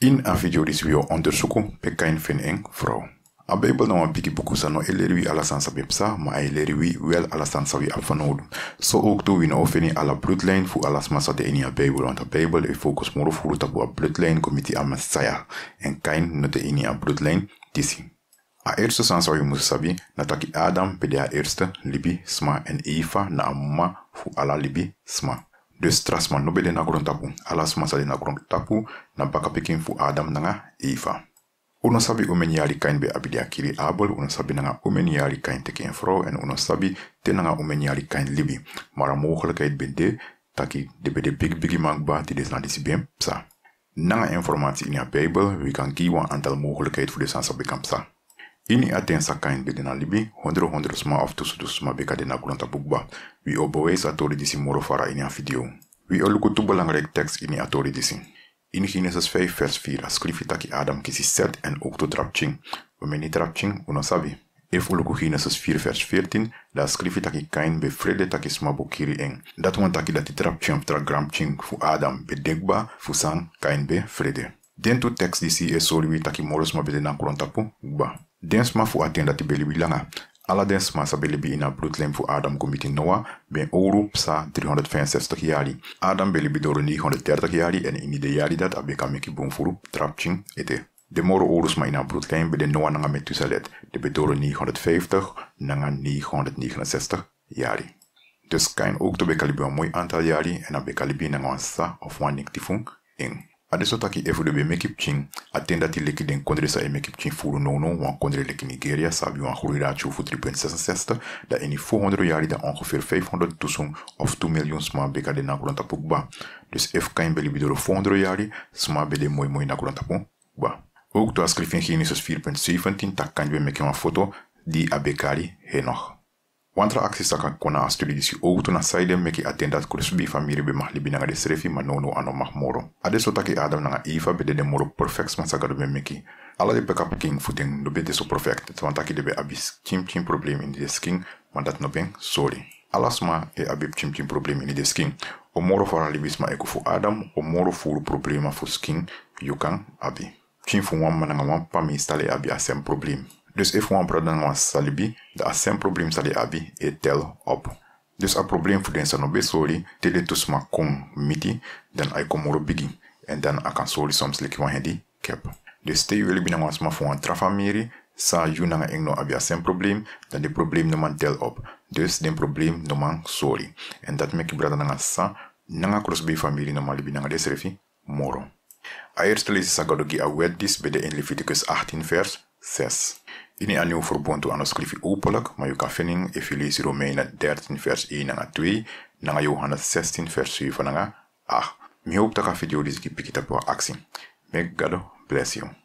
In een video die we onderzoeken pe kain fin eng vrouw. A Bijbel na piki buku sa no eleri ala sansa bepsa, ma eleri wel ala sansa wi afanodu. So ook toe we no fini ala bloedlijn fu ala smasa de eni a Bijbel, want a Bijbel e focus moro furu tapu a bloedlijn komiti a Messiah. En kain no de eni a bloedlijn disi. A eerste sansa wi musu sabi, na taki Adam pe de a eerste libi sma en Eva na amma fu ala libi sma. Dus trasma no bede na grond tapu, ala smasa de na grond tapu, na baka peking fu Adam nanga Eva. Uno sabi umen yari kain be abidi akiri Abel, uno sabi nanga umen yari kain teki en vrouw, en uno sabi te nanga umen yari kain libi. Maar een mogelijkheid bende, taki de bede bigi magba, die des na disi bien psa. Nanga informatie in je Bijbel, we kan kiwa een aantal mogelijkheid voor de sansa bekam psa. Ini atensa kain bede na libi, hondro sma of tusu sma beka de na grond bukba. We obowees atori disi moro fara in je video. We oluku tu belangrijk tekst in je atori disi. In Genesis 5 vers 4 schreef taki Adam kisi set en ook to trapching. Omeni trapching uno sabi. If uluku Genesis 4 vers 14, da schreef taki Kain be vrede taki smabo kiri eng. Dat want taki dati trapching tra gramching fu Adam be dekba fu sang Kain be vrede. Den to tekst disi e soli taki moros ma bede na krontapu ba. Den sma fu aten dati beli bilanga. Alla den sma sa beli bi ina bloedlijn fu Adam komiti Noah ben ouro psa 365 jari. Adam beli bi doro 930 jari en in de jari dat abeka meki bon furu trapching ete. De moro ourus ma ina bloedlijn bij de Noah nanga Methuselet de be doro 950 nanga 969 jari. Dus kain ook to bekalibi een mooi aantal jari en abekalibi nanga wansa of wan niktifung ing. Adesso taki efu de be mekip ching, atenda ti leki den kondre sa e mekip ching furu nono, wan kondre leki Nigeria, sabi wan groei ratio fu 3,66, da eni 400 jari da ongeveer 500 tusung of 2 miljoen sma beka de nakulanta pukba. Dus ef kain beli bidoro 400 jari, sma bele mooi nakulanta pukba. Ook to askrif in Genesis 4,17, tak kan je meki wan foto, di abekari henoch. Wantra acties saka kona a studie disi outo na saide meki atendat kursubi famiri be mahlibi nanga de srefi manono ano mahmoro. Adesso taki Adam nanga Eva bede de moro perfect masagado be meki. Alla de backup king footing no bede so perfect. Want taki de be abis chim problem in de king, want dat no ben sorry. Alasma e abib chim problem in de king. O moro fara libisma eko fu Adam, o moro furu problema fu skin yukan abi. Chim fu wan mananga wan pa mi installe abi asem problem. Dus if one brother was salibi, da asem probleem sali abi e tel op. Dus a probleem voor den sanobe soli, tele tusma kong miti, dan ai komoro bigi. En dan a kan soli soms leki wan hendi kep. Dus te wili bina was ma voor een trafamiri, sa yu nanga engno abi asem probleem, dan de probleem no man tel op. Dus den probleem no man soli. En dat meki brother nanga sa, nanga crossbay family no malibi nanga desrefi, moro. A eerste lees sagadogi a weddis bede in Leviticus 18 vers 6. In een nieuw verbond aan schrift openlijk, maar je kan vinden if je leest Romeinen 13 vers 1 en 2, en Johannes 16 vers 7 en 8. Ik hoop dat je video deze keer pikt op actie. May God bless you.